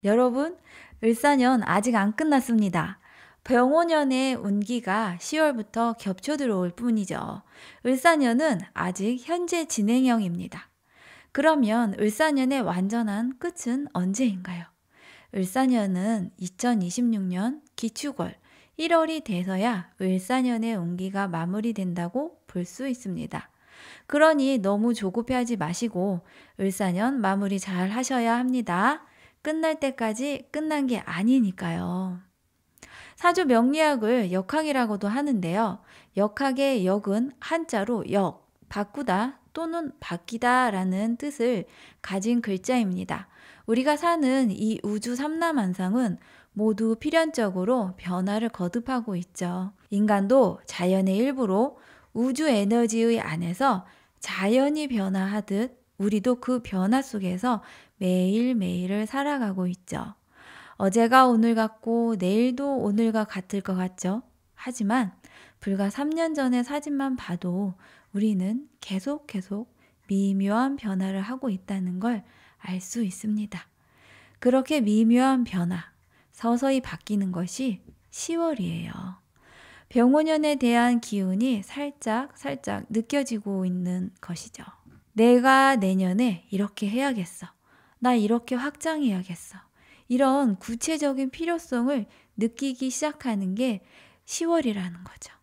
여러분, 을사년 아직 안 끝났습니다. 병오년의 운기가 10월부터 겹쳐 들어올 뿐이죠. 을사년은 아직 현재 진행형입니다. 그러면 을사년의 완전한 끝은 언제인가요? 을사년은 2026년 기축월 1월이 돼서야 을사년의 운기가 마무리된다고 볼 수 있습니다. 그러니 너무 조급해하지 마시고 을사년 마무리 잘 하셔야 합니다. 끝날 때까지 끝난 게 아니니까요. 사주 명리학을 역학이라고도 하는데요. 역학의 역은 한자로 역, 바꾸다 또는 바뀌다 라는 뜻을 가진 글자입니다. 우리가 사는 이 우주 삼라만상은 모두 필연적으로 변화를 거듭하고 있죠. 인간도 자연의 일부로 우주 에너지의 안에서 자연이 변화하듯 우리도 그 변화 속에서 매일매일을 살아가고 있죠. 어제가 오늘 같고 내일도 오늘과 같을 것 같죠? 하지만 불과 3년 전의 사진만 봐도 우리는 계속 미묘한 변화를 하고 있다는 걸 알 수 있습니다. 그렇게 미묘한 변화, 서서히 바뀌는 것이 10월이에요. 병오년에 대한 기운이 살짝 느껴지고 있는 것이죠. 내가 내년에 이렇게 해야겠어. 나 이렇게 확장해야겠어. 이런 구체적인 필요성을 느끼기 시작하는 게 10월이라는 거죠.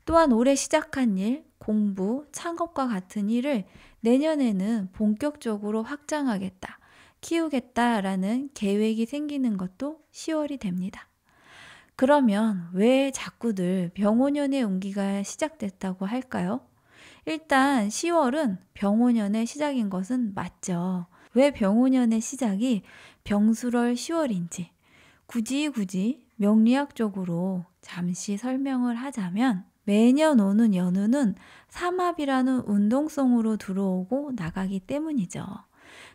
또한 올해 시작한 일, 공부, 창업과 같은 일을 내년에는 본격적으로 확장하겠다, 키우겠다라는 계획이 생기는 것도 10월이 됩니다. 그러면 왜 자꾸들 병오년의 운기가 시작됐다고 할까요? 일단 10월은 병오년의 시작인 것은 맞죠. 왜 병오년의 시작이 병술월 10월인지 굳이 명리학적으로 잠시 설명을 하자면 매년 오는 연우는 삼합이라는 운동성으로 들어오고 나가기 때문이죠.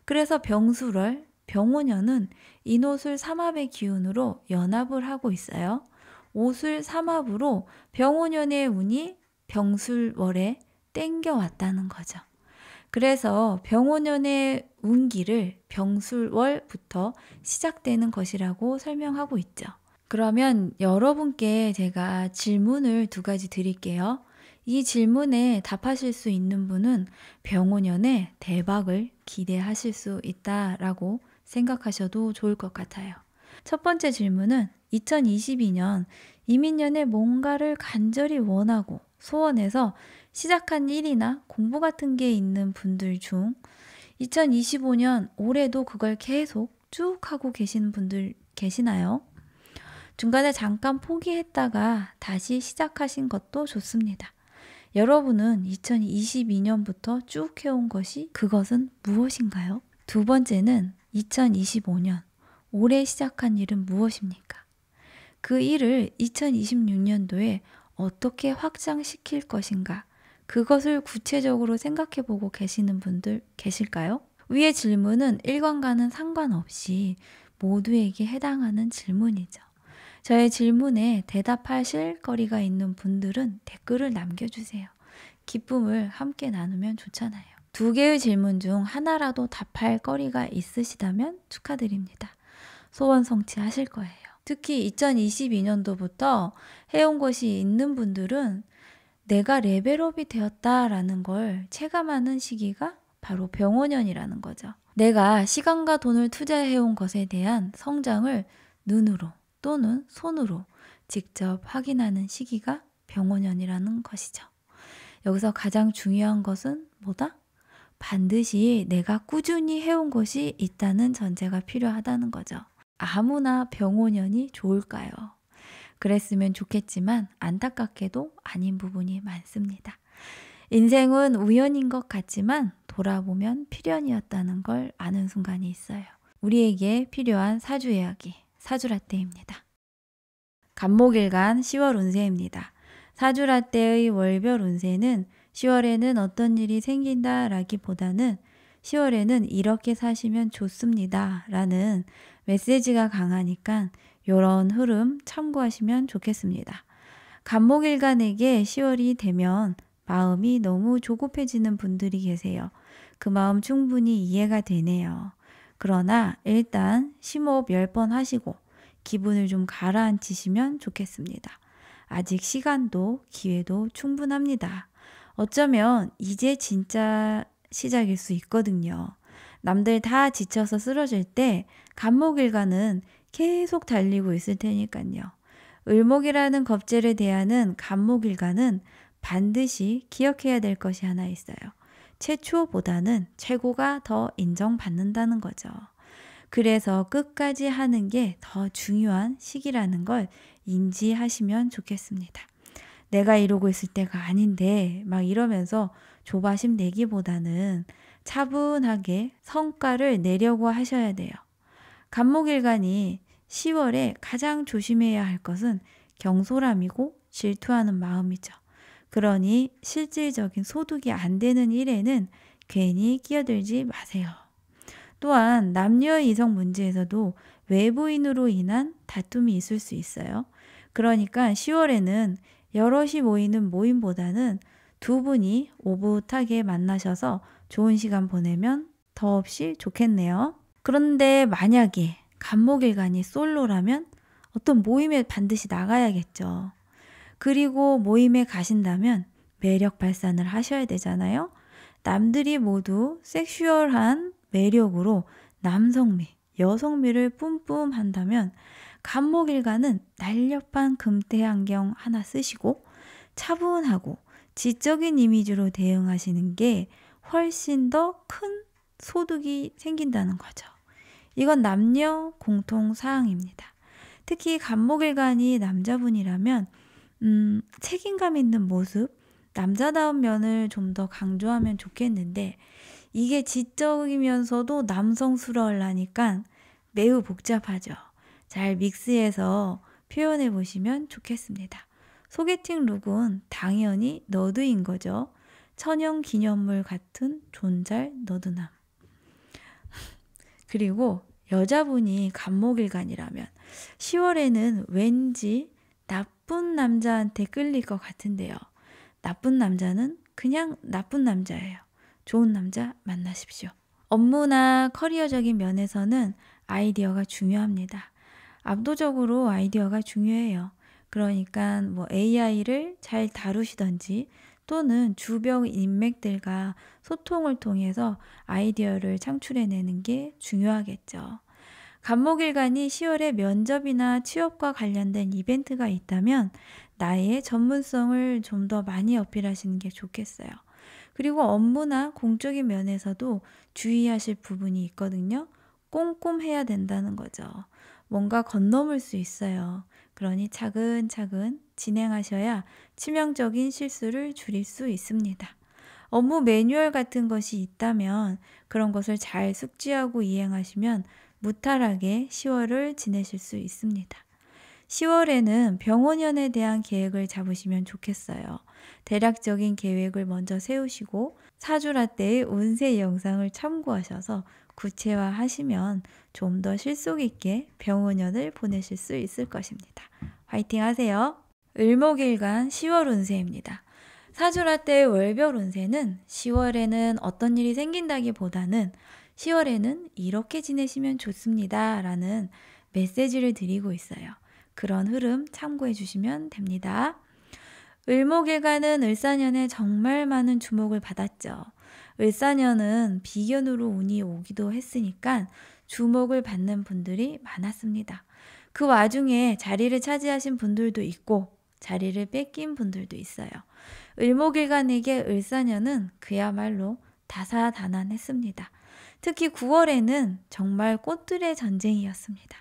그래서 병술월, 병오년은 인오술 삼합의 기운으로 연합을 하고 있어요. 오술 삼합으로 병오년의 운이 병술월에 땡겨왔다는 거죠. 그래서 병오년의 운기를 병술월부터 시작되는 것이라고 설명하고 있죠. 그러면 여러분께 제가 질문을 2가지 드릴게요. 이 질문에 답하실 수 있는 분은 병오년에 대박을 기대하실 수 있다라고 생각하셔도 좋을 것 같아요. 첫 번째 질문은 2022년 이민년에 뭔가를 간절히 원하고 소원해서 시작한 일이나 공부 같은 게 있는 분들 중 2025년 올해도 그걸 계속 쭉 하고 계시는 분들 계시나요? 중간에 잠깐 포기했다가 다시 시작하신 것도 좋습니다. 여러분은 2022년부터 쭉 해온 것이 그것은 무엇인가요? 두 번째는 2025년 올해 시작한 일은 무엇입니까? 그 일을 2026년도에 어떻게 확장시킬 것인가? 그것을 구체적으로 생각해보고 계시는 분들 계실까요? 위의 질문은 일관과는 상관없이 모두에게 해당하는 질문이죠. 저의 질문에 대답하실 거리가 있는 분들은 댓글을 남겨주세요. 기쁨을 함께 나누면 좋잖아요. 2개의 질문 중 하나라도 답할 거리가 있으시다면 축하드립니다. 소원 성취하실 거예요. 특히 2022년도부터 해온 것이 있는 분들은 내가 레벨업이 되었다라는 걸 체감하는 시기가 바로 병오년이라는 거죠. 내가 시간과 돈을 투자해온 것에 대한 성장을 눈으로 또는 손으로 직접 확인하는 시기가 병오년이라는 것이죠. 여기서 가장 중요한 것은 뭐다? 반드시 내가 꾸준히 해온 것이 있다는 전제가 필요하다는 거죠. 아무나 병오년이 좋을까요? 그랬으면 좋겠지만 안타깝게도 아닌 부분이 많습니다. 인생은 우연인 것 같지만 돌아보면 필연이었다는 걸 아는 순간이 있어요. 우리에게 필요한 사주 이야기, 사주라떼입니다. 간목일간 10월 운세입니다. 사주라떼의 월별 운세는 10월에는 어떤 일이 생긴다라기보다는 10월에는 이렇게 사시면 좋습니다 라는 메시지가 강하니까 이런 흐름 참고하시면 좋겠습니다. 간목일간에게 10월이 되면 마음이 너무 조급해지는 분들이 계세요. 그 마음 충분히 이해가 되네요. 그러나 일단 심호흡 10번 하시고 기분을 좀 가라앉히시면 좋겠습니다. 아직 시간도 기회도 충분합니다. 어쩌면 이제 진짜 시작일 수 있거든요. 남들 다 지쳐서 쓰러질 때 간목일관은 계속 달리고 있을 테니까요. 을목이라는 겁재를 대하는 간목일관은 반드시 기억해야 될 것이 하나 있어요. 최초보다는 최고가 더 인정받는다는 거죠. 그래서 끝까지 하는 게 더 중요한 시기라는 걸 인지하시면 좋겠습니다. 내가 이러고 있을 때가 아닌데 막 이러면서 조바심 내기보다는 차분하게 성과를 내려고 하셔야 돼요. 간목일간이 10월에 가장 조심해야 할 것은 경솔함이고 질투하는 마음이죠. 그러니 실질적인 소득이 안 되는 일에는 괜히 끼어들지 마세요. 또한 남녀 이성 문제에서도 외부인으로 인한 다툼이 있을 수 있어요. 그러니까 10월에는 여럿이 모이는 모임보다는 두 분이 오붓하게 만나셔서 좋은 시간 보내면 더없이 좋겠네요. 그런데 만약에 간목일간이 솔로라면 어떤 모임에 반드시 나가야겠죠. 그리고 모임에 가신다면 매력 발산을 하셔야 되잖아요. 남들이 모두 섹슈얼한 매력으로 남성미, 여성미를 뿜뿜 한다면 간목일간은 날렵한 금태 안경 하나 쓰시고 차분하고 지적인 이미지로 대응하시는 게 훨씬 더 큰 소득이 생긴다는 거죠. 이건 남녀 공통 사항입니다. 특히 간목일간이 남자분이라면 책임감 있는 모습, 남자다운 면을 좀 더 강조하면 좋겠는데 이게 지적이면서도 남성스러우려니까 매우 복잡하죠. 잘 믹스해서 표현해 보시면 좋겠습니다. 소개팅 룩은 당연히 너드인 거죠. 천연 기념물 같은 존잘 너드남. 그리고 여자분이 간목일간이라면 10월에는 왠지 나쁜 남자한테 끌릴 것 같은데요. 나쁜 남자는 그냥 나쁜 남자예요. 좋은 남자 만나십시오. 업무나 커리어적인 면에서는 아이디어가 중요합니다. 압도적으로 아이디어가 중요해요. 그러니까 AI를 잘 다루시던지 또는 주변 인맥들과 소통을 통해서 아이디어를 창출해내는 게 중요하겠죠. 간목일간이 10월에 면접이나 취업과 관련된 이벤트가 있다면 나의 전문성을 좀 더 많이 어필하시는 게 좋겠어요. 그리고 업무나 공적인 면에서도 주의하실 부분이 있거든요. 꼼꼼해야 된다는 거죠. 뭔가 건너물 수 있어요. 그러니 차근차근 진행하셔야 치명적인 실수를 줄일 수 있습니다. 업무 매뉴얼 같은 것이 있다면 그런 것을 잘 숙지하고 이행하시면 무탈하게 10월을 지내실 수 있습니다. 10월에는 병원연에 대한 계획을 잡으시면 좋겠어요. 대략적인 계획을 먼저 세우시고 사주라떼의 운세 영상을 참고하셔서 구체화하시면 좀 더 실속 있게 병원연을 보내실 수 있을 것입니다. 화이팅 하세요. 을목일간 10월 운세입니다. 사주라떼의 월별 운세는 10월에는 어떤 일이 생긴다기보다는 10월에는 이렇게 지내시면 좋습니다 라는 메시지를 드리고 있어요. 그런 흐름 참고해 주시면 됩니다. 을목일간은 을사년에 정말 많은 주목을 받았죠. 을사년은 비견으로 운이 오기도 했으니까 주목을 받는 분들이 많았습니다. 그 와중에 자리를 차지하신 분들도 있고 자리를 뺏긴 분들도 있어요. 을목일간에게 을사년은 그야말로 다사다난했습니다. 특히 9월에는 정말 꽃들의 전쟁이었습니다.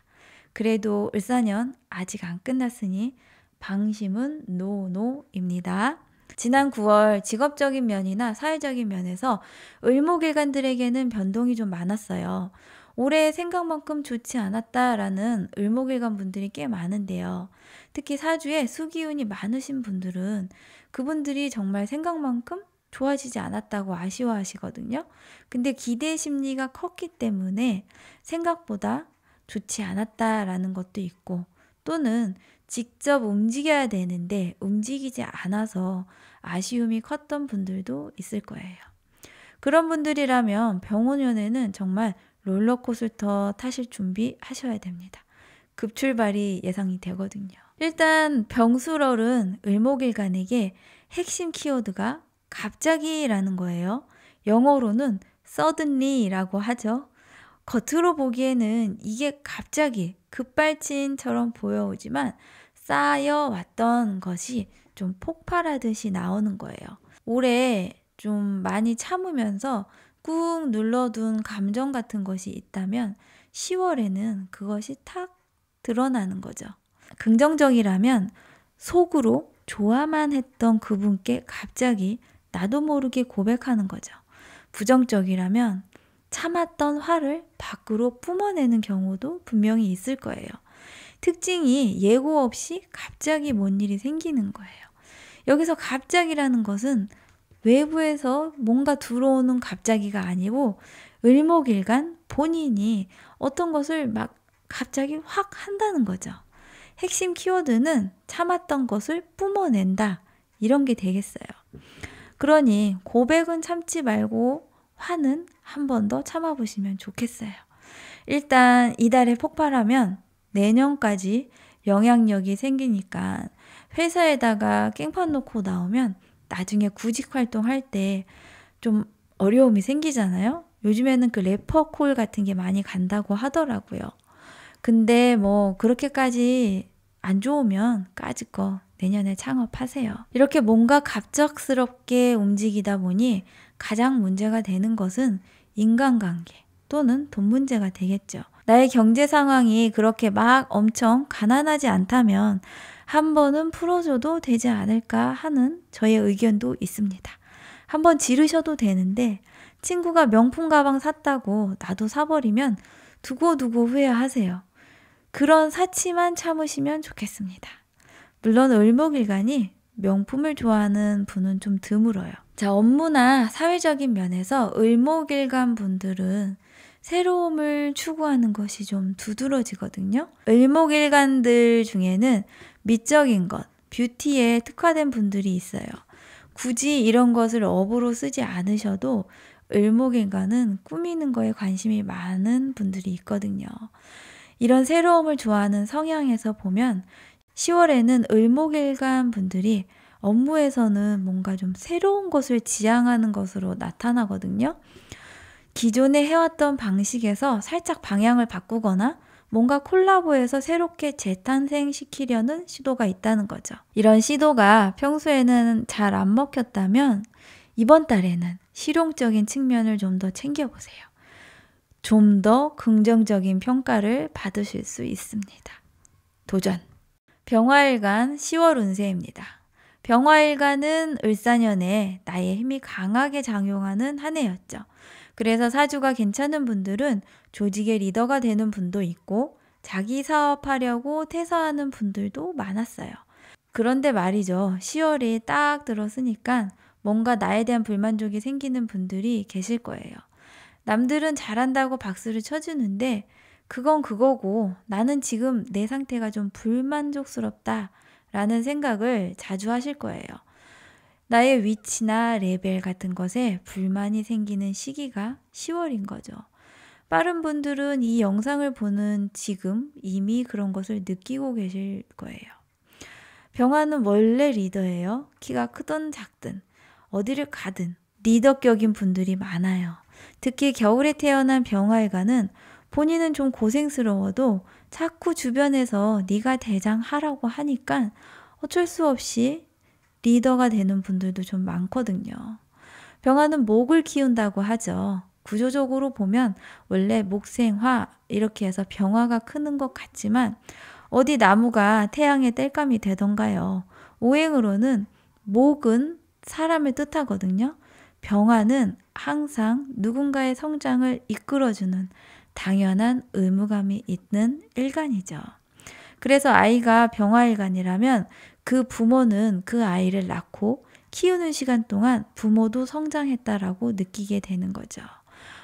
그래도 을사년 아직 안 끝났으니 방심은 노노입니다. 지난 9월 직업적인 면이나 사회적인 면에서 을목일간들에게는 변동이 좀 많았어요. 올해 생각만큼 좋지 않았다라는 을목일간 분들이 꽤 많은데요. 특히 사주에 수기운이 많으신 분들은 그분들이 정말 생각만큼 좋아지지 않았다고 아쉬워하시거든요. 근데 기대 심리가 컸기 때문에 생각보다 좋지 않았다라는 것도 있고 또는 직접 움직여야 되는데 움직이지 않아서 아쉬움이 컸던 분들도 있을 거예요. 그런 분들이라면 병원연에는 정말 롤러코스터 타실 준비 하셔야 됩니다. 급출발이 예상이 되거든요. 일단 병수럴은 을목일간에게 핵심 키워드가 갑자기라는 거예요. 영어로는 suddenly라고 하죠. 겉으로 보기에는 이게 갑자기 급발진처럼 보여오지만 쌓여왔던 것이 좀 폭발하듯이 나오는 거예요. 올해 좀 많이 참으면서 꾹 눌러둔 감정 같은 것이 있다면 10월에는 그것이 탁 드러나는 거죠. 긍정적이라면 속으로 좋아만 했던 그분께 갑자기 나도 모르게 고백하는 거죠. 부정적이라면 참았던 화를 밖으로 뿜어내는 경우도 분명히 있을 거예요. 특징이 예고 없이 갑자기 뭔 일이 생기는 거예요. 여기서 갑자기라는 것은 외부에서 뭔가 들어오는 갑자기가 아니고 을목일간 본인이 어떤 것을 막 갑자기 확 한다는 거죠. 핵심 키워드는 참았던 것을 뿜어낸다. 이런 게 되겠어요. 그러니 고백은 참지 말고 화는 한 번 더 참아보시면 좋겠어요. 일단 이달에 폭발하면 내년까지 영향력이 생기니까 회사에다가 깽판 놓고 나오면 나중에 구직 활동할 때 좀 어려움이 생기잖아요. 요즘에는 그 레퍼콜 같은 게 많이 간다고 하더라고요. 근데 뭐 그렇게까지 안 좋으면 까짓거 내년에 창업하세요. 이렇게 뭔가 갑작스럽게 움직이다 보니 가장 문제가 되는 것은 인간관계 또는 돈 문제가 되겠죠. 나의 경제 상황이 그렇게 막 엄청 가난하지 않다면 한 번은 풀어줘도 되지 않을까 하는 저의 의견도 있습니다. 한번 지르셔도 되는데 친구가 명품 가방 샀다고 나도 사버리면 두고두고 후회하세요. 그런 사치만 참으시면 좋겠습니다. 물론 을목일간이 명품을 좋아하는 분은 좀 드물어요. 자, 업무나 사회적인 면에서 을목일간 분들은 새로움을 추구하는 것이 좀 두드러지거든요. 을목일간들 중에는 미적인 것, 뷰티에 특화된 분들이 있어요. 굳이 이런 것을 업으로 쓰지 않으셔도 을목일간은 꾸미는 거에 관심이 많은 분들이 있거든요. 이런 새로움을 좋아하는 성향에서 보면 10월에는 을목일간 분들이 업무에서는 뭔가 좀 새로운 것을 지향하는 것으로 나타나거든요. 기존에 해왔던 방식에서 살짝 방향을 바꾸거나 뭔가 콜라보해서 새롭게 재탄생시키려는 시도가 있다는 거죠. 이런 시도가 평소에는 잘 안 먹혔다면 이번 달에는 실용적인 측면을 좀 더 챙겨보세요. 좀 더 긍정적인 평가를 받으실 수 있습니다. 도전! 병화일간 10월 운세입니다. 병화일간은 을사년에 나의 힘이 강하게 작용하는 한 해였죠. 그래서 사주가 괜찮은 분들은 조직의 리더가 되는 분도 있고 자기 사업하려고 퇴사하는 분들도 많았어요. 그런데 말이죠. 10월이 딱 들었으니까 뭔가 나에 대한 불만족이 생기는 분들이 계실 거예요. 남들은 잘한다고 박수를 쳐주는데 그건 그거고 나는 지금 내 상태가 좀 불만족스럽다 라는 생각을 자주 하실 거예요. 나의 위치나 레벨 같은 것에 불만이 생기는 시기가 10월인 거죠. 빠른 분들은 이 영상을 보는 지금 이미 그런 것을 느끼고 계실 거예요. 병화는 원래 리더예요. 키가 크든 작든 어디를 가든 리더격인 분들이 많아요. 특히 겨울에 태어난 병화일간은 본인은 좀 고생스러워도 자꾸 주변에서 네가 대장하라고 하니까 어쩔 수 없이 리더가 되는 분들도 좀 많거든요. 병화는 목을 키운다고 하죠. 구조적으로 보면 원래 목생화 이렇게 해서 병화가 크는 것 같지만 어디 나무가 태양의 땔감이 되던가요. 오행으로는 목은 사람을 뜻하거든요. 병화는 항상 누군가의 성장을 이끌어주는 당연한 의무감이 있는 일간이죠. 그래서 아이가 병화일간이라면 그 부모는 그 아이를 낳고 키우는 시간 동안 부모도 성장했다라고 느끼게 되는 거죠.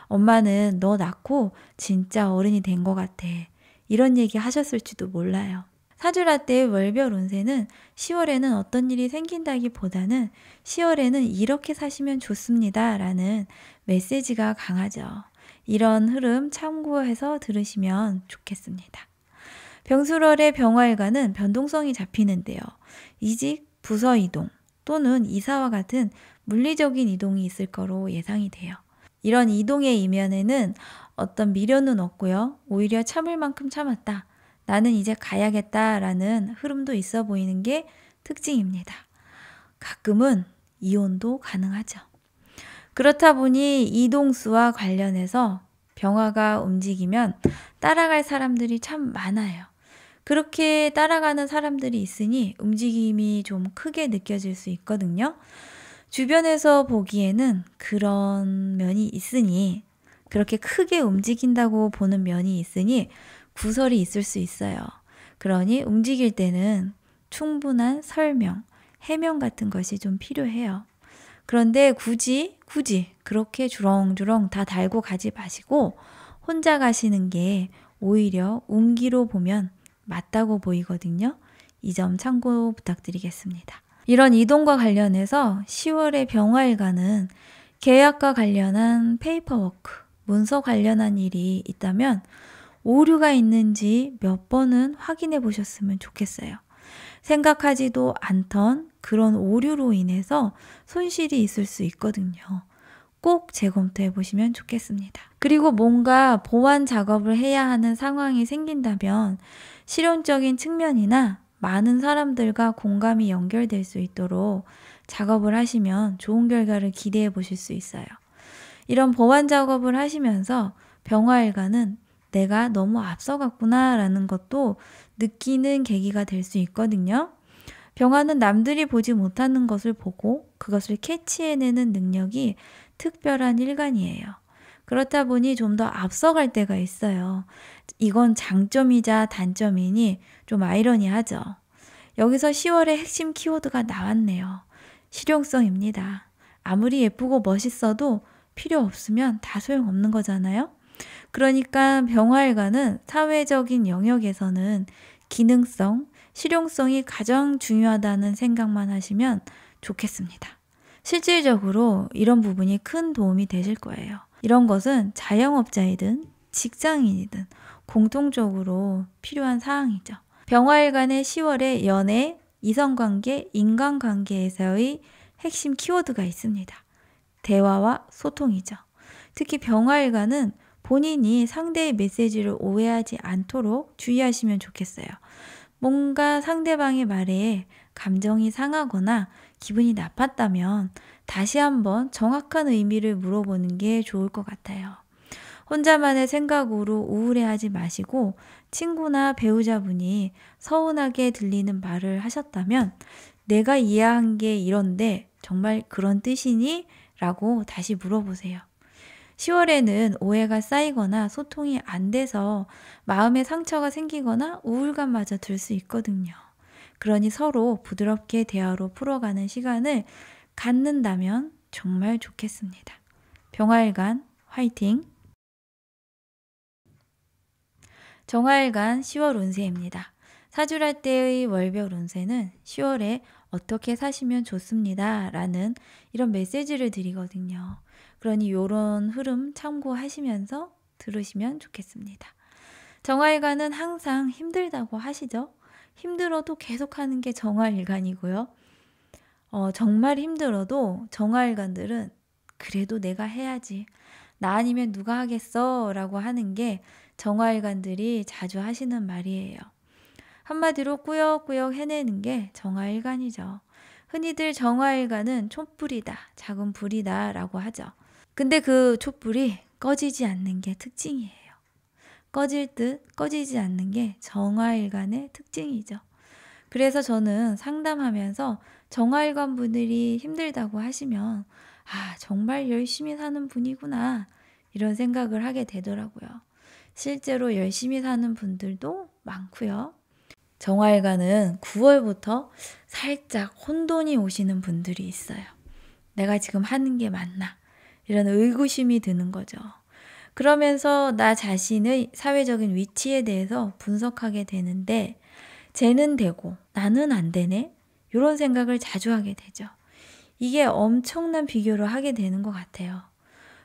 엄마는 너 낳고 진짜 어른이 된 것 같아. 이런 얘기 하셨을지도 몰라요. 사주라떼의 월별 운세는 10월에는 어떤 일이 생긴다기보다는 10월에는 이렇게 사시면 좋습니다 라는 메시지가 강하죠. 이런 흐름 참고해서 들으시면 좋겠습니다. 병술월의 병화일간은 변동성이 잡히는데요. 이직, 부서 이동 또는 이사와 같은 물리적인 이동이 있을 거로 예상이 돼요. 이런 이동의 이면에는 어떤 미련은 없고요. 오히려 참을 만큼 참았다. 나는 이제 가야겠다라는 흐름도 있어 보이는 게 특징입니다. 가끔은 이혼도 가능하죠. 그렇다 보니 이동수와 관련해서 병화가 움직이면 따라갈 사람들이 참 많아요. 그렇게 따라가는 사람들이 있으니 움직임이 좀 크게 느껴질 수 있거든요. 주변에서 보기에는 그런 면이 있으니, 그렇게 크게 움직인다고 보는 면이 있으니 구설이 있을 수 있어요. 그러니 움직일 때는 충분한 설명, 해명 같은 것이 좀 필요해요. 그런데 굳이 그렇게 주렁주렁 다 달고 가지 마시고 혼자 가시는 게 오히려 운기로 보면 맞다고 보이거든요. 이 점 참고 부탁드리겠습니다. 이런 이동과 관련해서 10월의 병화일간은 계약과 관련한 페이퍼워크, 문서 관련한 일이 있다면 오류가 있는지 몇 번은 확인해 보셨으면 좋겠어요. 생각하지도 않던 그런 오류로 인해서 손실이 있을 수 있거든요. 꼭 재검토해 보시면 좋겠습니다. 그리고 뭔가 보완 작업을 해야 하는 상황이 생긴다면 실용적인 측면이나 많은 사람들과 공감이 연결될 수 있도록 작업을 하시면 좋은 결과를 기대해 보실 수 있어요. 이런 보완 작업을 하시면서 병화일간은 내가 너무 앞서갔구나 라는 것도 느끼는 계기가 될 수 있거든요. 병화는 남들이 보지 못하는 것을 보고 그것을 캐치해내는 능력이 특별한 일간이에요. 그렇다 보니 좀 더 앞서갈 때가 있어요. 이건 장점이자 단점이니 좀 아이러니하죠. 여기서 10월의 핵심 키워드가 나왔네요. 실용성입니다. 아무리 예쁘고 멋있어도 필요 없으면 다 소용없는 거잖아요. 그러니까 병화일간은 사회적인 영역에서는 기능성, 실용성이 가장 중요하다는 생각만 하시면 좋겠습니다. 실질적으로 이런 부분이 큰 도움이 되실 거예요. 이런 것은 자영업자이든 직장인이든 공통적으로 필요한 사항이죠. 병화일간의 10월의 연애, 이성관계, 인간관계에서의 핵심 키워드가 있습니다. 대화와 소통이죠. 특히 병화일간은 본인이 상대의 메시지를 오해하지 않도록 주의하시면 좋겠어요. 뭔가 상대방의 말에 감정이 상하거나 기분이 나빴다면 다시 한번 정확한 의미를 물어보는 게 좋을 것 같아요. 혼자만의 생각으로 우울해하지 마시고 친구나 배우자분이 서운하게 들리는 말을 하셨다면 내가 이해한 게 이런데 정말 그런 뜻이니? 라고 다시 물어보세요. 10월에는 오해가 쌓이거나 소통이 안 돼서 마음에 상처가 생기거나 우울감마저 들 수 있거든요. 그러니 서로 부드럽게 대화로 풀어가는 시간을 갖는다면 정말 좋겠습니다. 병화일간 화이팅! 정화일간 10월 운세입니다. 사주랄 때의 월별 운세는 10월에 어떻게 사시면 좋습니다. 라는 이런 메시지를 드리거든요. 그러니 이런 흐름 참고하시면서 들으시면 좋겠습니다. 정화일간은 항상 힘들다고 하시죠? 힘들어도 계속하는 게 정화일간이고요. 정말 힘들어도 정화일간들은 그래도 내가 해야지. 나 아니면 누가 하겠어? 라고 하는 게 정화일간들이 자주 하시는 말이에요. 한마디로 꾸역꾸역 해내는 게 정화일간이죠. 흔히들 정화일간은 촛불이다, 작은 불이다 라고 하죠. 근데 그 촛불이 꺼지지 않는 게 특징이에요. 꺼질 듯 꺼지지 않는 게 정화일간의 특징이죠. 그래서 저는 상담하면서 정화일간 분들이 힘들다고 하시면 정말 열심히 사는 분이구나 이런 생각을 하게 되더라고요. 실제로 열심히 사는 분들도 많고요. 정화일간은 9월부터 살짝 혼돈이 오시는 분들이 있어요. 내가 지금 하는 게 맞나? 이런 의구심이 드는 거죠. 그러면서 나 자신의 사회적인 위치에 대해서 분석하게 되는데 쟤는 되고 나는 안 되네? 이런 생각을 자주 하게 되죠. 이게 엄청난 비교를 하게 되는 것 같아요.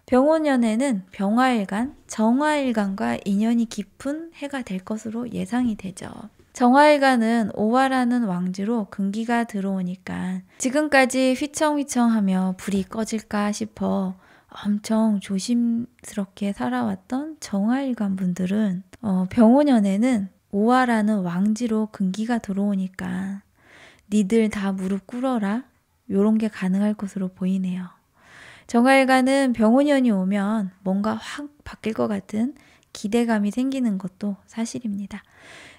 병오년에는 병화일간, 정화일간과 인연이 깊은 해가 될 것으로 예상이 되죠. 정화일간은 오화라는 왕지로 금기가 들어오니까 지금까지 휘청휘청하며 불이 꺼질까 싶어 엄청 조심스럽게 살아왔던 정화일간 분들은 병오년에는 오화라는 왕지로 금기가 들어오니까 니들 다 무릎 꿇어라 요런 게 가능할 것으로 보이네요. 정화일간은 병오년이 오면 뭔가 확 바뀔 것 같은 기대감이 생기는 것도 사실입니다.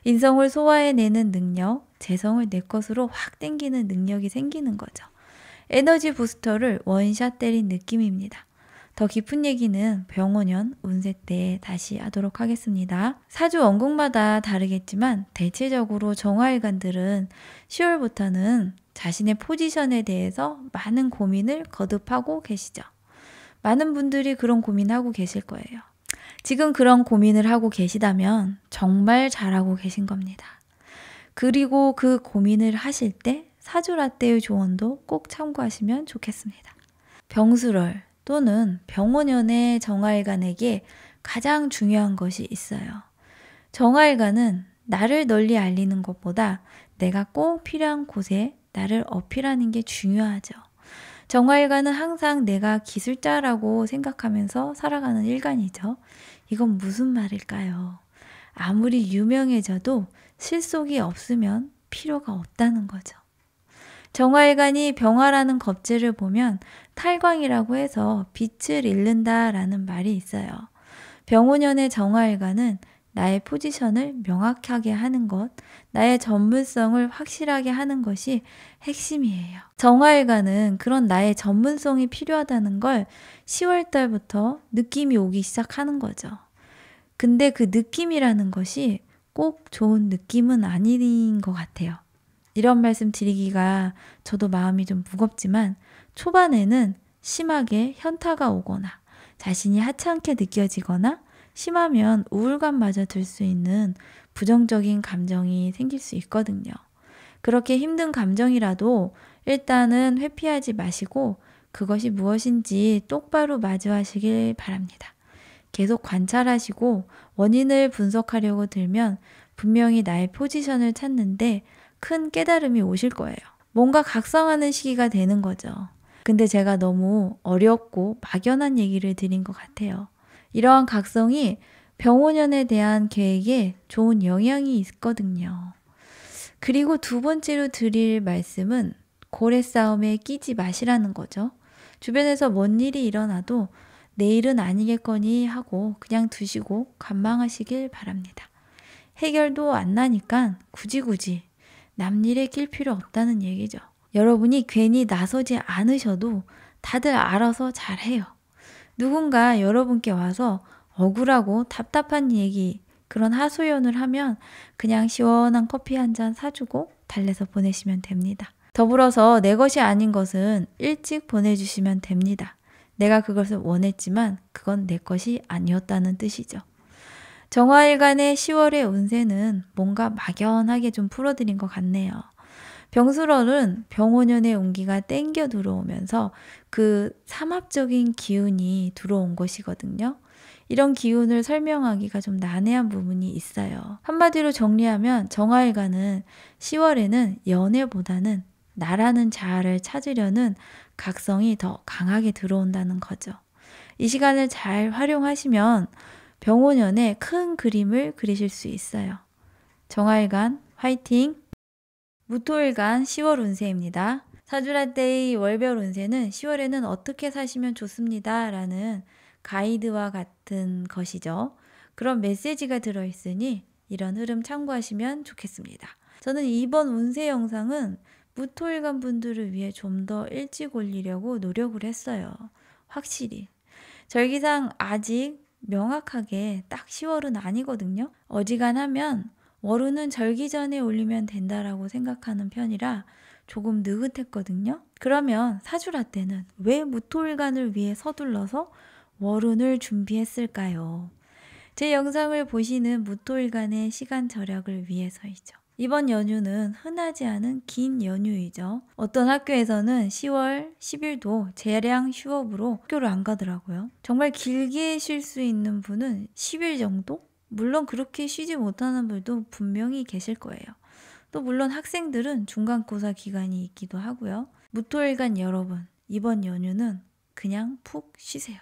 인성을 소화해내는 능력, 재성을 내 것으로 확 땡기는 능력이 생기는 거죠. 에너지 부스터를 원샷 때린 느낌입니다. 더 깊은 얘기는 병오년 운세 때 다시 하도록 하겠습니다. 사주 원국마다 다르겠지만 대체적으로 정화일간들은 10월부터는 자신의 포지션에 대해서 많은 고민을 거듭하고 계시죠. 많은 분들이 그런 고민하고 계실 거예요. 지금 그런 고민을 하고 계시다면 정말 잘하고 계신 겁니다. 그리고 그 고민을 하실 때 사주라떼의 조언도 꼭 참고하시면 좋겠습니다. 병술월 또는 병오년의 정화일간에게 가장 중요한 것이 있어요. 정화일간은 나를 널리 알리는 것보다 내가 꼭 필요한 곳에 나를 어필하는 게 중요하죠. 정화일간은 항상 내가 기술자라고 생각하면서 살아가는 일간이죠. 이건 무슨 말일까요? 아무리 유명해져도 실속이 없으면 필요가 없다는 거죠. 정화일간이 병화라는 겁재를 보면 탈광이라고 해서 빛을 잃는다라는 말이 있어요. 병오년의 정화일간은 나의 포지션을 명확하게 하는 것, 나의 전문성을 확실하게 하는 것이 핵심이에요. 정화일간은 그런 나의 전문성이 필요하다는 걸 10월 달부터 느낌이 오기 시작하는 거죠. 근데 그 느낌이라는 것이 꼭 좋은 느낌은 아닌 것 같아요. 이런 말씀 드리기가 저도 마음이 좀 무겁지만 초반에는 심하게 현타가 오거나 자신이 하찮게 느껴지거나 심하면 우울감마저 들 수 있는 부정적인 감정이 생길 수 있거든요. 그렇게 힘든 감정이라도 일단은 회피하지 마시고 그것이 무엇인지 똑바로 마주하시길 바랍니다. 계속 관찰하시고 원인을 분석하려고 들면 분명히 나의 포지션을 찾는데 큰 깨달음이 오실 거예요. 뭔가 각성하는 시기가 되는 거죠. 근데 제가 너무 어렵고 막연한 얘기를 드린 것 같아요. 이러한 각성이 병오년에 대한 계획에 좋은 영향이 있거든요. 그리고 두 번째로 드릴 말씀은 고래 싸움에 끼지 마시라는 거죠. 주변에서 뭔 일이 일어나도 내일은 아니겠거니 하고 그냥 두시고 관망하시길 바랍니다. 해결도 안 나니까 굳이 남일에 낄 필요 없다는 얘기죠. 여러분이 괜히 나서지 않으셔도 다들 알아서 잘해요. 누군가 여러분께 와서 억울하고 답답한 얘기, 그런 하소연을 하면 그냥 시원한 커피 한 잔 사주고 달래서 보내시면 됩니다. 더불어서 내 것이 아닌 것은 일찍 보내주시면 됩니다. 내가 그것을 원했지만 그건 내 것이 아니었다는 뜻이죠. 정화일간의 10월의 운세는 뭔가 막연하게 좀 풀어드린 것 같네요. 병술월은 병오년의 운기가 땡겨 들어오면서 그 삼합적인 기운이 들어온 것이거든요. 이런 기운을 설명하기가 좀 난해한 부분이 있어요. 한마디로 정리하면 정화일간은 10월에는 연애보다는 나라는 자아를 찾으려는 각성이 더 강하게 들어온다는 거죠. 이 시간을 잘 활용하시면 병오년에 큰 그림을 그리실 수 있어요. 정화일간 화이팅! 무토일간 10월 운세입니다. 사주라떼의 월별 운세는 10월에는 어떻게 사시면 좋습니다 라는 가이드와 같은 것이죠. 그런 메시지가 들어있으니 이런 흐름 참고하시면 좋겠습니다. 저는 이번 운세 영상은 무토일간 분들을 위해 좀 더 일찍 올리려고 노력을 했어요. 확실히. 절기상 아직 명확하게 딱 10월은 아니거든요. 어지간하면 월운은 절기 전에 올리면 된다라고 생각하는 편이라 조금 느긋했거든요. 그러면 사주라떼는 왜 무토일간을 위해 서둘러서 월운을 준비했을까요? 제 영상을 보시는 무토일간의 시간 절약을 위해서이죠. 이번 연휴는 흔하지 않은 긴 연휴이죠. 어떤 학교에서는 10월 10일도 재량 휴업으로 학교를 안 가더라고요. 정말 길게 쉴 수 있는 분은 10일 정도? 물론 그렇게 쉬지 못하는 분도 분명히 계실 거예요. 또 물론 학생들은 중간고사 기간이 있기도 하고요. 무토일간 여러분, 이번 연휴는 그냥 푹 쉬세요.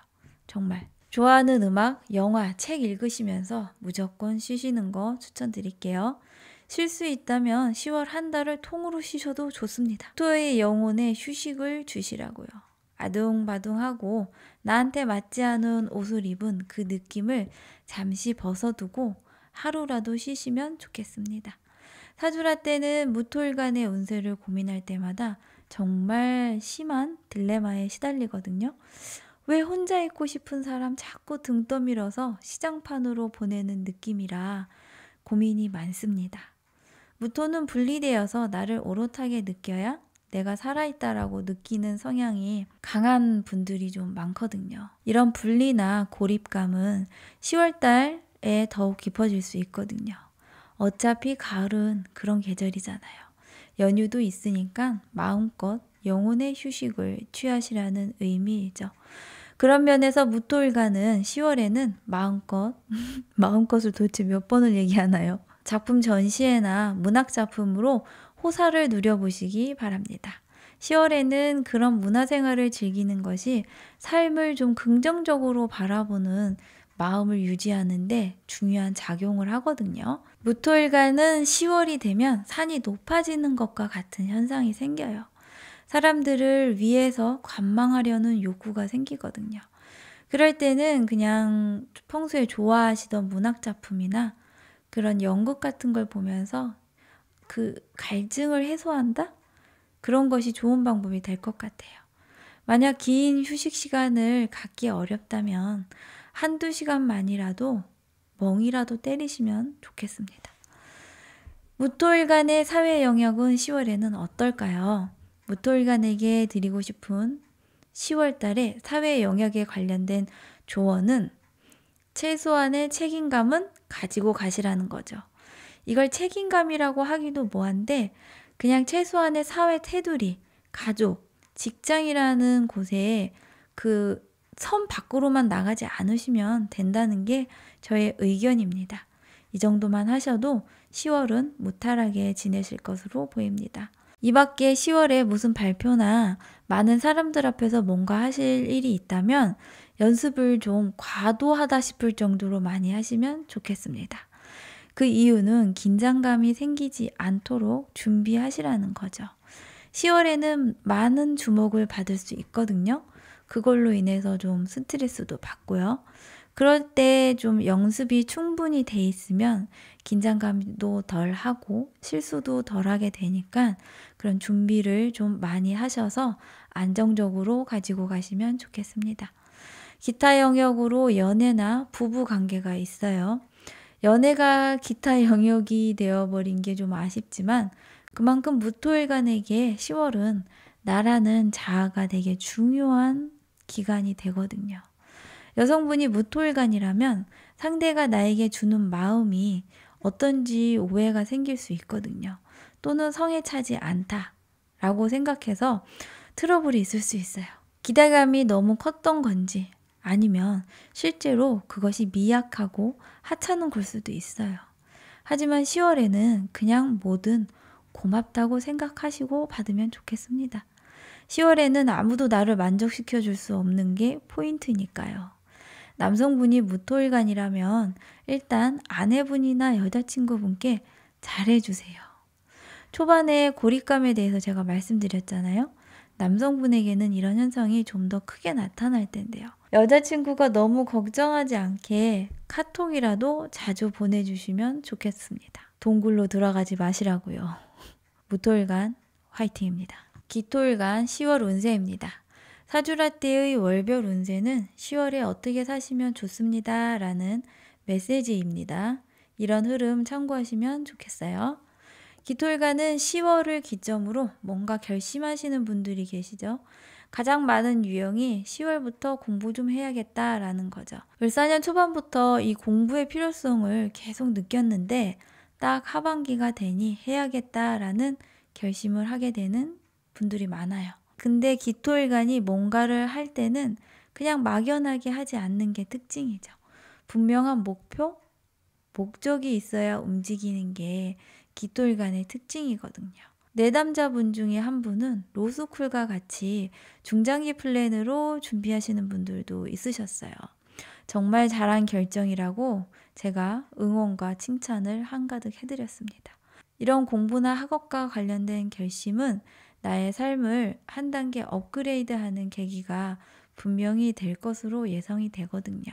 정말. 좋아하는 음악, 영화, 책 읽으시면서 무조건 쉬시는 거 추천드릴게요. 쉴 수 있다면 10월 한 달을 통으로 쉬셔도 좋습니다. 토의 영혼에 휴식을 주시라고요. 아둥바둥하고 나한테 맞지 않은 옷을 입은 그 느낌을 잠시 벗어두고 하루라도 쉬시면 좋겠습니다. 사주라 때는 무토일간의 운세를 고민할 때마다 정말 심한 딜레마에 시달리거든요. 왜 혼자 있고 싶은 사람 자꾸 등 떠밀어서 시장판으로 보내는 느낌이라 고민이 많습니다. 무토는 분리되어서 나를 오롯하게 느껴야 내가 살아있다라고 느끼는 성향이 강한 분들이 좀 많거든요. 이런 분리나 고립감은 10월달에 더욱 깊어질 수 있거든요. 어차피 가을은 그런 계절이잖아요. 연휴도 있으니까 마음껏 영혼의 휴식을 취하시라는 의미이죠. 그런 면에서 무토일간은 10월에는 마음껏을 도대체 몇 번을 얘기하나요? 작품 전시회나 문학작품으로 호사를 누려보시기 바랍니다. 10월에는 그런 문화생활을 즐기는 것이 삶을 좀 긍정적으로 바라보는 마음을 유지하는데 중요한 작용을 하거든요. 무토일간은 10월이 되면 산이 높아지는 것과 같은 현상이 생겨요. 사람들을 위해서 관망하려는 욕구가 생기거든요. 그럴 때는 그냥 평소에 좋아하시던 문학작품이나 그런 연극 같은 걸 보면서 그 갈증을 해소한다? 그런 것이 좋은 방법이 될 것 같아요. 만약 긴 휴식 시간을 갖기 어렵다면 한두 시간만이라도 멍이라도 때리시면 좋겠습니다. 무토일간의 사회 영역은 10월에는 어떨까요? 무토일간에게 드리고 싶은 10월달에 사회 영역에 관련된 조언은 최소한의 책임감은 가지고 가시라는 거죠. 이걸 책임감이라고 하기도 뭐한데 그냥 최소한의 사회 테두리, 가족, 직장이라는 곳에 그 선 밖으로만 나가지 않으시면 된다는 게 저의 의견입니다. 이 정도만 하셔도 10월은 무탈하게 지내실 것으로 보입니다. 이 밖에 10월에 무슨 발표나 많은 사람들 앞에서 뭔가 하실 일이 있다면 연습을 좀 과도하다 싶을 정도로 많이 하시면 좋겠습니다. 그 이유는 긴장감이 생기지 않도록 준비하시라는 거죠. 10월에는 많은 주목을 받을 수 있거든요. 그걸로 인해서 좀 스트레스도 받고요. 그럴 때 좀 연습이 충분히 돼 있으면 긴장감도 덜 하고 실수도 덜 하게 되니까 그런 준비를 좀 많이 하셔서 안정적으로 가지고 가시면 좋겠습니다. 기타 영역으로 연애나 부부 관계가 있어요. 연애가 기타 영역이 되어버린 게 좀 아쉽지만 그만큼 무토일간에게 10월은 나라는 자아가 되게 중요한 기간이 되거든요. 여성분이 무토일간이라면 상대가 나에게 주는 마음이 어떤지 오해가 생길 수 있거든요. 또는 성에 차지 않다라고 생각해서 트러블이 있을 수 있어요. 기대감이 너무 컸던 건지 아니면 실제로 그것이 미약하고 하찮은 걸 수도 있어요. 하지만 10월에는 그냥 뭐든 고맙다고 생각하시고 받으면 좋겠습니다. 10월에는 아무도 나를 만족시켜 줄 수 없는 게 포인트니까요. 남성분이 무토일간이라면 일단 아내분이나 여자친구분께 잘해주세요. 초반에 고립감에 대해서 제가 말씀드렸잖아요. 남성분에게는 이런 현상이 좀 더 크게 나타날 텐데요. 여자친구가 너무 걱정하지 않게 카톡이라도 자주 보내주시면 좋겠습니다. 동굴로 들어가지 마시라고요. 무토일간 화이팅입니다. 기토일간 10월 운세입니다. 사주라떼의 월별 운세는 10월에 어떻게 사시면 좋습니다 라는 메시지입니다. 이런 흐름 참고하시면 좋겠어요. 기토일간은 10월을 기점으로 뭔가 결심하시는 분들이 계시죠. 가장 많은 유형이 10월부터 공부 좀 해야겠다라는 거죠. 을사년 초반부터 이 공부의 필요성을 계속 느꼈는데 딱 하반기가 되니 해야겠다라는 결심을 하게 되는 분들이 많아요. 근데 기토일간이 뭔가를 할 때는 그냥 막연하게 하지 않는 게 특징이죠. 분명한 목표, 목적이 있어야 움직이는 게 기토일간의 특징이거든요. 내담자분 중에 한 분은 로스쿨과 같이 중장기 플랜으로 준비하시는 분들도 있으셨어요. 정말 잘한 결정이라고 제가 응원과 칭찬을 한가득 해드렸습니다. 이런 공부나 학업과 관련된 결심은 나의 삶을 한 단계 업그레이드하는 계기가 분명히 될 것으로 예상이 되거든요.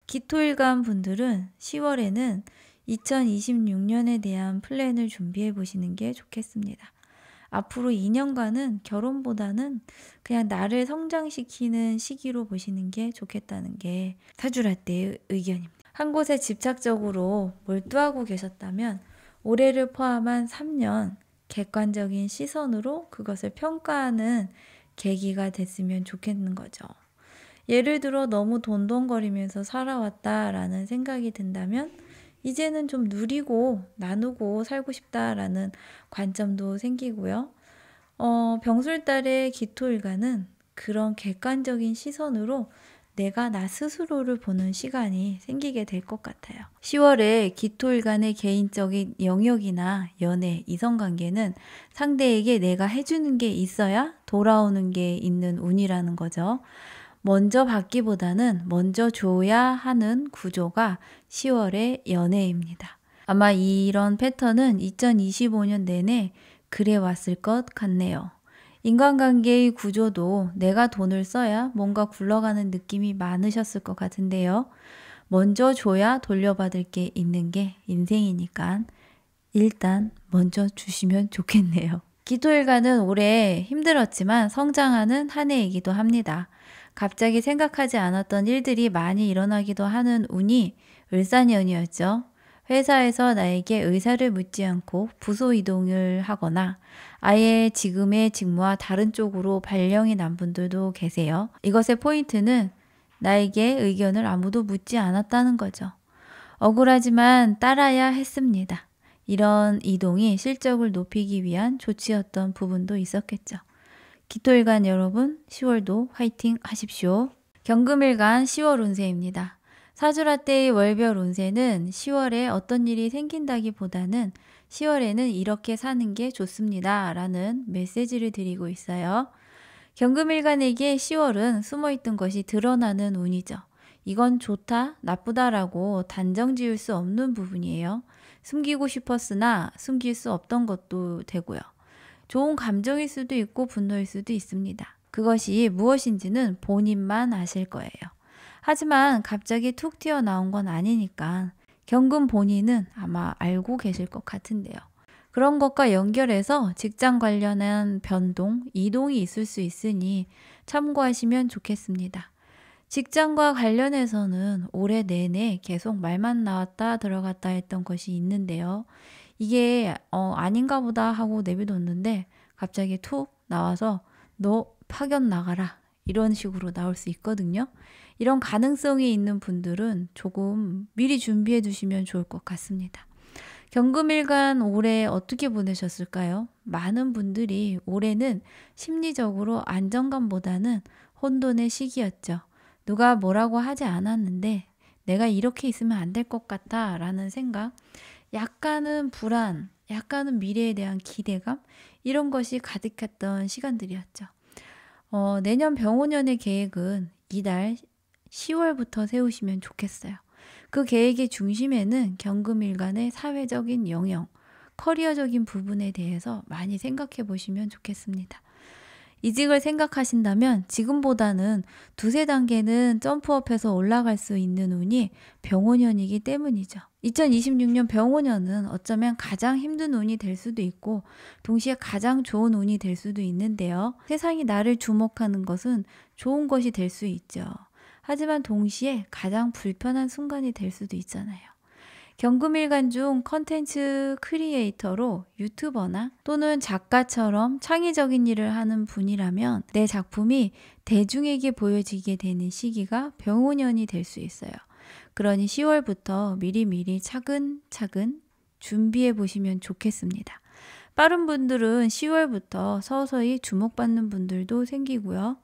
기토일간 분들은 10월에는 2026년에 대한 플랜을 준비해 보시는 게 좋겠습니다. 앞으로 2년간은 결혼보다는 그냥 나를 성장시키는 시기로 보시는 게 좋겠다는 게 사주라떼의 의견입니다. 한 곳에 집착적으로 몰두하고 계셨다면 올해를 포함한 3년 객관적인 시선으로 그것을 평가하는 계기가 됐으면 좋겠는 거죠. 예를 들어 너무 돈돈거리면서 살아왔다라는 생각이 든다면 이제는 좀 누리고 나누고 살고 싶다라는 관점도 생기고요. 병술달의 기토일간은 그런 객관적인 시선으로 내가 나 스스로를 보는 시간이 생기게 될 것 같아요. 10월에 기토일간의 개인적인 영역이나 연애, 이성관계는 상대에게 내가 해주는 게 있어야 돌아오는 게 있는 운이라는 거죠. 먼저 받기보다는 먼저 줘야 하는 구조가 10월의 연애입니다. 아마 이런 패턴은 2025년 내내 그래 왔을 것 같네요. 인간관계의 구조도 내가 돈을 써야 뭔가 굴러가는 느낌이 많으셨을 것 같은데요. 먼저 줘야 돌려받을 게 있는 게 인생이니까 일단 먼저 주시면 좋겠네요. 기토일간은 올해 힘들었지만 성장하는 한 해이기도 합니다. 갑자기 생각하지 않았던 일들이 많이 일어나기도 하는 운이 을사년이었죠. 회사에서 나에게 의사를 묻지 않고 부서 이동을 하거나 아예 지금의 직무와 다른 쪽으로 발령이 난 분들도 계세요. 이것의 포인트는 나에게 의견을 아무도 묻지 않았다는 거죠. 억울하지만 따라야 했습니다. 이런 이동이 실적을 높이기 위한 조치였던 부분도 있었겠죠. 기토일간 여러분, 10월도 화이팅 하십시오. 경금일간 10월 운세입니다. 사주라떼의 월별 운세는 10월에 어떤 일이 생긴다기보다는 10월에는 이렇게 사는 게 좋습니다 라는 메시지를 드리고 있어요. 경금일간에게 10월은 숨어있던 것이 드러나는 운이죠. 이건 좋다, 나쁘다라고 단정 지을 수 없는 부분이에요. 숨기고 싶었으나 숨길 수 없던 것도 되고요. 좋은 감정일 수도 있고 분노일 수도 있습니다. 그것이 무엇인지는 본인만 아실 거예요. 하지만 갑자기 툭 튀어나온 건 아니니까 경금 본인은 아마 알고 계실 것 같은데요. 그런 것과 연결해서 직장 관련한 변동, 이동이 있을 수 있으니 참고하시면 좋겠습니다. 직장과 관련해서는 올해 내내 계속 말만 나왔다 들어갔다 했던 것이 있는데요. 이게 아닌가 보다 하고 내비뒀는데 갑자기 툭 나와서 너 파견 나가라 이런 식으로 나올 수 있거든요. 이런 가능성이 있는 분들은 조금 미리 준비해 두시면 좋을 것 같습니다. 경금일간 올해 어떻게 보내셨을까요? 많은 분들이 올해는 심리적으로 안정감보다는 혼돈의 시기였죠. 누가 뭐라고 하지 않았는데 내가 이렇게 있으면 안 될 것 같다 라는 생각, 약간은 불안, 약간은 미래에 대한 기대감 이런 것이 가득했던 시간들이었죠. 내년 병오년의 계획은 이달 10월부터 세우시면 좋겠어요. 그 계획의 중심에는 경금일간의 사회적인 영역, 커리어적인 부분에 대해서 많이 생각해 보시면 좋겠습니다. 이직을 생각하신다면 지금보다는 두세 단계는 점프업해서 올라갈 수 있는 운이 병오년이기 때문이죠. 2026년 병오년은 어쩌면 가장 힘든 운이 될 수도 있고 동시에 가장 좋은 운이 될 수도 있는데요. 세상이 나를 주목하는 것은 좋은 것이 될 수 있죠. 하지만 동시에 가장 불편한 순간이 될 수도 있잖아요. 경금일간 중 컨텐츠 크리에이터로 유튜버나 또는 작가처럼 창의적인 일을 하는 분이라면 내 작품이 대중에게 보여지게 되는 시기가 병오년이 될 수 있어요. 그러니 10월부터 미리미리 차근차근 준비해 보시면 좋겠습니다. 빠른 분들은 10월부터 서서히 주목받는 분들도 생기고요.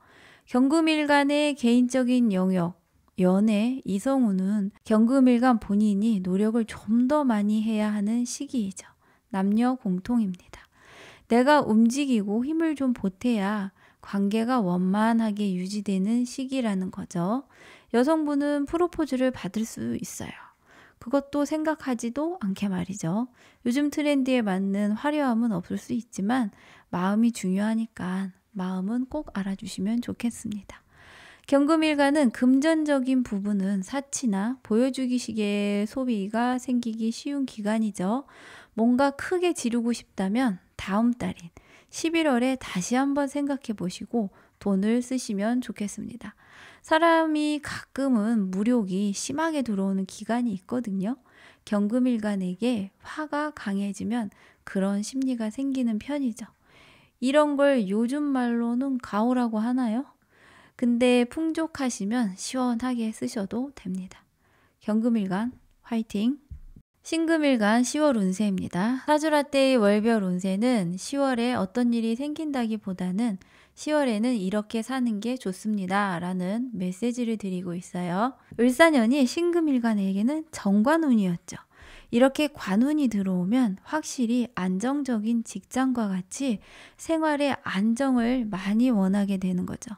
경금일간의 개인적인 영역, 연애, 이성운은 경금일간 본인이 노력을 좀 더 많이 해야 하는 시기이죠. 남녀 공통입니다. 내가 움직이고 힘을 좀 보태야 관계가 원만하게 유지되는 시기라는 거죠. 여성분은 프로포즈를 받을 수 있어요. 그것도 생각하지도 않게 말이죠. 요즘 트렌드에 맞는 화려함은 없을 수 있지만 마음이 중요하니까 마음은 꼭 알아주시면 좋겠습니다. 경금일간은 금전적인 부분은 사치나 보여주기식의 소비가 생기기 쉬운 기간이죠. 뭔가 크게 지르고 싶다면 다음 달인 11월에 다시 한번 생각해 보시고 돈을 쓰시면 좋겠습니다. 사람이 가끔은 무력이 심하게 들어오는 기간이 있거든요. 경금일간에게 화가 강해지면 그런 심리가 생기는 편이죠. 이런 걸 요즘 말로는 가오라고 하나요? 근데 풍족하시면 시원하게 쓰셔도 됩니다. 경금일간 화이팅! 신금일간 10월 운세입니다. 사주라떼의 월별 운세는 10월에 어떤 일이 생긴다기보다는 10월에는 이렇게 사는 게 좋습니다 라는 메시지를 드리고 있어요. 을사년이 신금일간에게는 정관운이었죠. 이렇게 관운이 들어오면 확실히 안정적인 직장과 같이 생활의 안정을 많이 원하게 되는 거죠.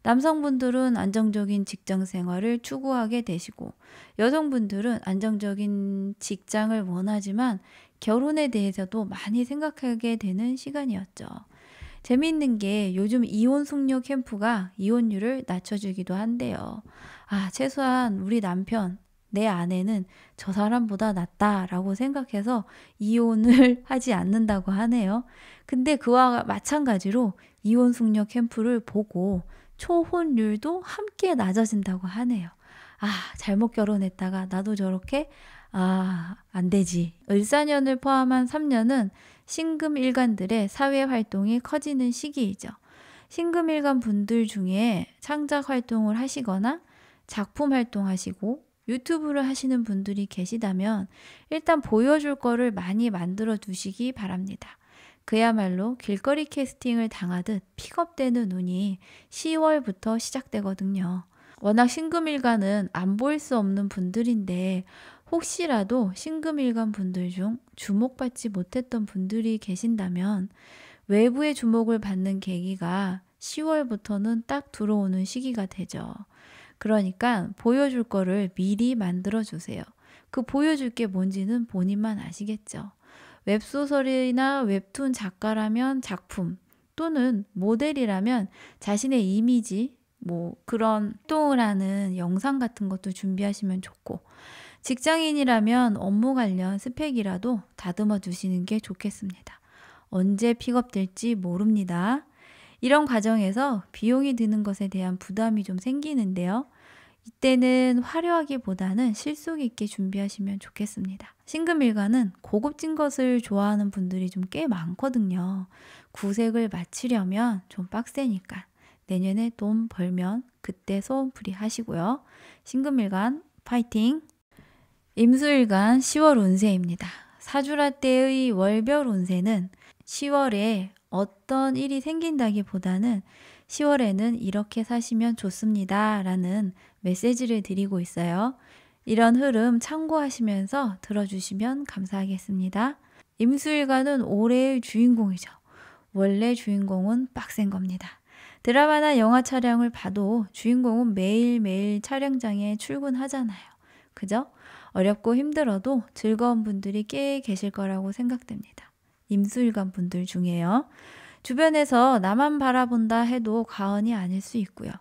남성분들은 안정적인 직장 생활을 추구하게 되시고 여성분들은 안정적인 직장을 원하지만 결혼에 대해서도 많이 생각하게 되는 시간이었죠. 재미있는 게 요즘 이혼 숙녀 캠프가 이혼율을 낮춰주기도 한대요. 최소한 우리 남편, 내 아내는 저 사람보다 낫다라고 생각해서 이혼을 하지 않는다고 하네요. 근데 그와 마찬가지로 이혼 숙녀 캠프를 보고 초혼율도 함께 낮아진다고 하네요. 잘못 결혼했다가 나도 저렇게? 안 되지. 을사년을 포함한 3년은 신금일간들의 사회활동이 커지는 시기이죠. 신금일간 분들 중에 창작 활동을 하시거나 작품 활동하시고 유튜브를 하시는 분들이 계시다면 일단 보여줄 거를 많이 만들어 두시기 바랍니다. 그야말로 길거리 캐스팅을 당하듯 픽업되는 운이 10월부터 시작되거든요. 워낙 신금일간은 안 보일 수 없는 분들인데 혹시라도 신금일간 분들 중 주목받지 못했던 분들이 계신다면 외부의 주목을 받는 계기가 10월부터는 딱 들어오는 시기가 되죠. 그러니까 보여줄 거를 미리 만들어 주세요. 그 보여줄 게 뭔지는 본인만 아시겠죠. 웹소설이나 웹툰 작가라면 작품 또는 모델이라면 자신의 이미지 그런 활동을 하는 영상 같은 것도 준비하시면 좋고 직장인이라면 업무 관련 스펙이라도 다듬어 두시는 게 좋겠습니다. 언제 픽업될지 모릅니다. 이런 과정에서 비용이 드는 것에 대한 부담이 좀 생기는데요. 이때는 화려하기보다는 실속 있게 준비하시면 좋겠습니다. 신금일간은 고급진 것을 좋아하는 분들이 좀 꽤 많거든요. 구색을 맞추려면 좀 빡세니까 내년에 돈 벌면 그때 소원풀이 하시고요. 신금일간 파이팅! 임수일간 10월 운세입니다. 사주라떼의 월별 운세는 10월에 어떤 일이 생긴다기보다는 10월에는 이렇게 사시면 좋습니다 라는 메시지를 드리고 있어요. 이런 흐름 참고하시면서 들어주시면 감사하겠습니다. 임수일간은 올해의 주인공이죠. 원래 주인공은 빡센 겁니다. 드라마나 영화 촬영을 봐도 주인공은 매일매일 촬영장에 출근하잖아요. 그죠? 어렵고 힘들어도 즐거운 분들이 꽤 계실 거라고 생각됩니다. 임수일간 분들 중에요. 주변에서 나만 바라본다 해도 과언이 아닐 수 있고요.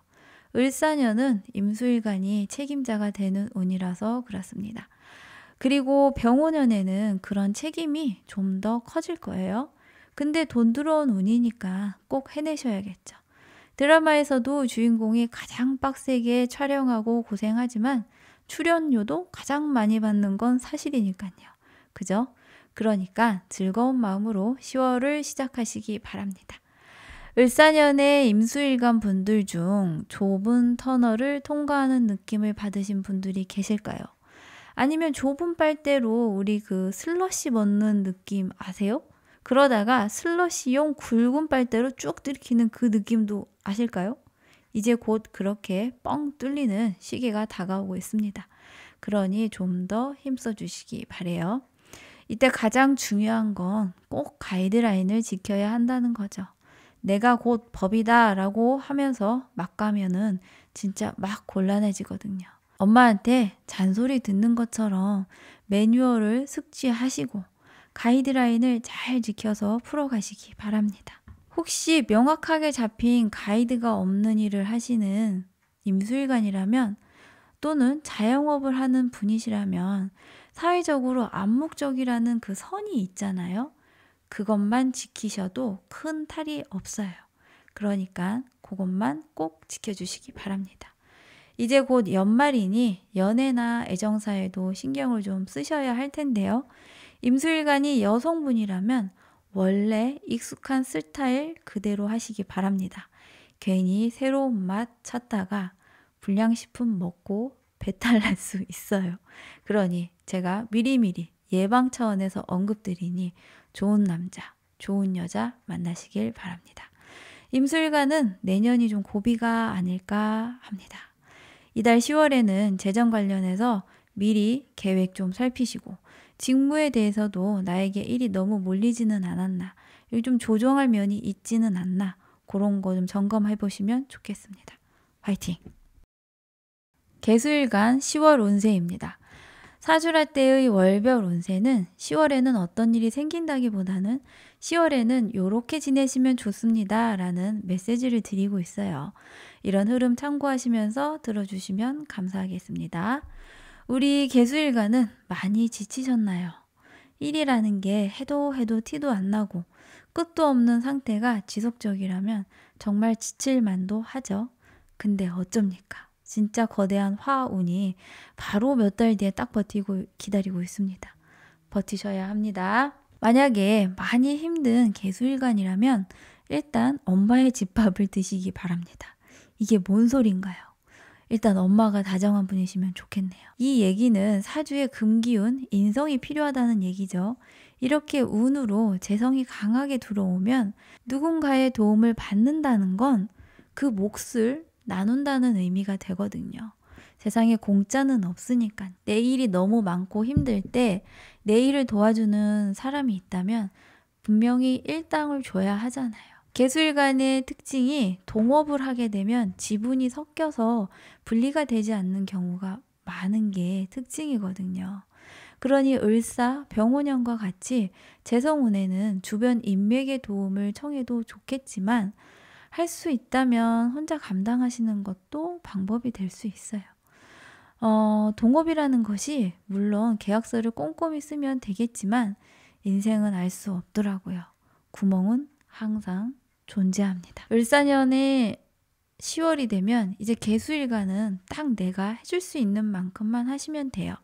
을사년은 임수일간이 책임자가 되는 운이라서 그렇습니다. 그리고 병오년에는 그런 책임이 좀 더 커질 거예요. 근데 돈 들어온 운이니까 꼭 해내셔야겠죠. 드라마에서도 주인공이 가장 빡세게 촬영하고 고생하지만 출연료도 가장 많이 받는 건 사실이니까요. 그죠? 그러니까 즐거운 마음으로 10월을 시작하시기 바랍니다. 을사년의 임수일간 분들 중 좁은 터널을 통과하는 느낌을 받으신 분들이 계실까요? 아니면 좁은 빨대로 우리 그 슬러시 먹는 느낌 아세요? 그러다가 슬러시용 굵은 빨대로 쭉 들이키는 그 느낌도 아실까요? 이제 곧 그렇게 뻥 뚫리는 시기가 다가오고 있습니다. 그러니 좀 더 힘써 주시기 바래요. 이때 가장 중요한 건 꼭 가이드라인을 지켜야 한다는 거죠. 내가 곧 법이다 라고 하면서 막 가면은 진짜 막 곤란해지거든요. 엄마한테 잔소리 듣는 것처럼 매뉴얼을 숙지하시고 가이드라인을 잘 지켜서 풀어가시기 바랍니다. 혹시 명확하게 잡힌 가이드가 없는 일을 하시는 임수일관이라면 또는 자영업을 하는 분이시라면 사회적으로 암묵적이라는 그 선이 있잖아요. 그것만 지키셔도 큰 탈이 없어요. 그러니까 그것만 꼭 지켜주시기 바랍니다. 이제 곧 연말이니 연애나 애정사에도 신경을 좀 쓰셔야 할 텐데요. 임수일관이 여성분이라면 원래 익숙한 스타일 그대로 하시기 바랍니다. 괜히 새로운 맛 찾다가 불량식품 먹고 배탈 날 수 있어요. 그러니 제가 미리미리 예방 차원에서 언급드리니 좋은 남자, 좋은 여자 만나시길 바랍니다. 임수일관은 내년이 좀 고비가 아닐까 합니다. 이달 10월에는 재정 관련해서 미리 계획 좀 살피시고 직무에 대해서도 나에게 일이 너무 몰리지는 않았나, 여기 좀 조정할 면이 있지는 않나, 그런 거 좀 점검해 보시면 좋겠습니다. 화이팅! 개수일간 10월 운세입니다. 사주랄 때의 월별 운세는 10월에는 어떤 일이 생긴다기보다는 10월에는 요렇게 지내시면 좋습니다 라는 메시지를 드리고 있어요. 이런 흐름 참고하시면서 들어주시면 감사하겠습니다. 우리 개수일간은 많이 지치셨나요? 일이라는 게 해도 티도 안 나고 끝도 없는 상태가 지속적이라면 정말 지칠 만도 하죠. 근데 어쩝니까? 진짜 거대한 화운이 바로 몇 달 뒤에 딱 버티고 기다리고 있습니다. 버티셔야 합니다. 만약에 많이 힘든 개수일간이라면 일단 엄마의 집밥을 드시기 바랍니다. 이게 뭔 소린가요? 일단 엄마가 다정한 분이시면 좋겠네요. 이 얘기는 사주의 금기운, 인성이 필요하다는 얘기죠. 이렇게 운으로 재성이 강하게 들어오면 누군가의 도움을 받는다는 건 그 몫을 나눈다는 의미가 되거든요. 세상에 공짜는 없으니까. 내 일이 너무 많고 힘들 때 내 일을 도와주는 사람이 있다면 분명히 일당을 줘야 하잖아요. 개수일간의 특징이 동업을 하게 되면 지분이 섞여서 분리가 되지 않는 경우가 많은 게 특징이거든요. 그러니 을사, 병원년과 같이 재성운에는 주변 인맥의 도움을 청해도 좋겠지만 할 수 있다면 혼자 감당하시는 것도 방법이 될 수 있어요. 동업이라는 것이 물론 계약서를 꼼꼼히 쓰면 되겠지만 인생은 알 수 없더라고요. 구멍은 항상 존재합니다. 을사년의 10월이 되면 이제 개수일간은 딱 내가 해줄 수 있는 만큼만 하시면 돼요.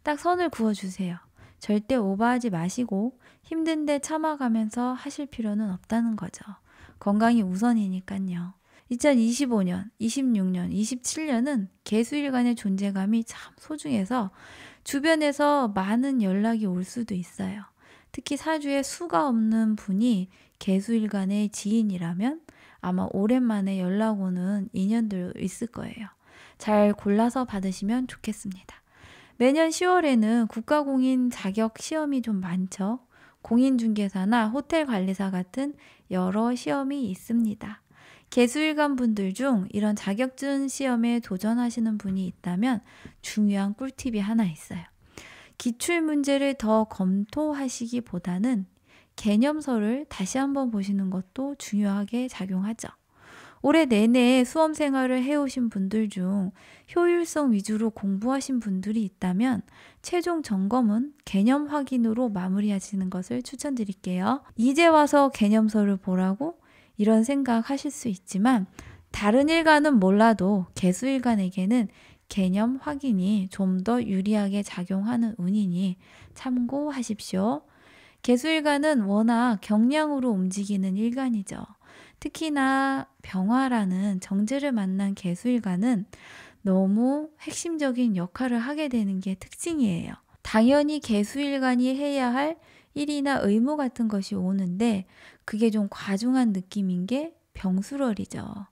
딱 선을 그어주세요. 절대 오버하지 마시고 힘든데 참아가면서 하실 필요는 없다는 거죠. 건강이 우선이니까요. 2025년, 26년, 27년은 개수일간의 존재감이 참 소중해서 주변에서 많은 연락이 올 수도 있어요. 특히 사주에 수가 없는 분이 개수일간의 지인이라면 아마 오랜만에 연락 오는 인연도 있을 거예요. 잘 골라서 받으시면 좋겠습니다. 매년 10월에는 국가공인 자격 시험이 좀 많죠. 공인중개사나 호텔관리사 같은 여러 시험이 있습니다. 개수일간 분들 중 이런 자격증 시험에 도전하시는 분이 있다면 중요한 꿀팁이 하나 있어요. 기출문제를 더 검토하시기보다는 개념서를 다시 한번 보시는 것도 중요하게 작용하죠. 올해 내내 수험 생활을 해오신 분들 중 효율성 위주로 공부하신 분들이 있다면 최종 점검은 개념 확인으로 마무리하시는 것을 추천드릴게요. 이제 와서 개념서를 보라고 이런 생각 하실 수 있지만 다른 일간은 몰라도 개수일간에게는 개념 확인이 좀 더 유리하게 작용하는 운이니 참고하십시오. 개수일간은 워낙 경량으로 움직이는 일간이죠. 특히나 병화라는 정제를 만난 개수일간은 너무 핵심적인 역할을 하게 되는 게 특징이에요. 당연히 개수일간이 해야 할 일이나 의무 같은 것이 오는데 그게 좀 과중한 느낌인 게 병수월이죠.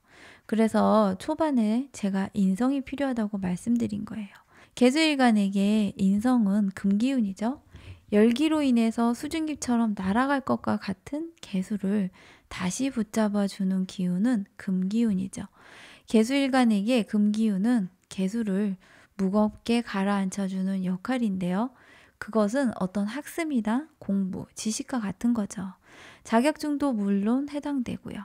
그래서 초반에 제가 인성이 필요하다고 말씀드린 거예요. 개수일간에게 인성은 금기운이죠. 열기로 인해서 수증기처럼 날아갈 것과 같은 개수를 다시 붙잡아 주는 기운은 금기운이죠. 개수일간에게 금기운은 개수를 무겁게 가라앉혀주는 역할인데요. 그것은 어떤 학습이나 공부, 지식과 같은 거죠. 자격증도 물론 해당되고요.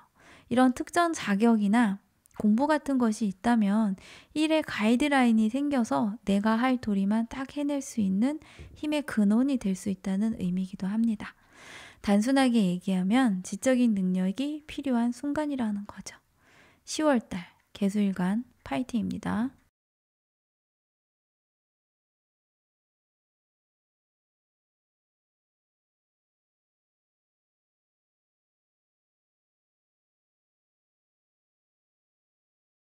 이런 특정 자격이나 공부 같은 것이 있다면 일의 가이드라인이 생겨서 내가 할 도리만 딱 해낼 수 있는 힘의 근원이 될 수 있다는 의미이기도 합니다. 단순하게 얘기하면 지적인 능력이 필요한 순간이라는 거죠. 10월달 개수일간 파이팅입니다.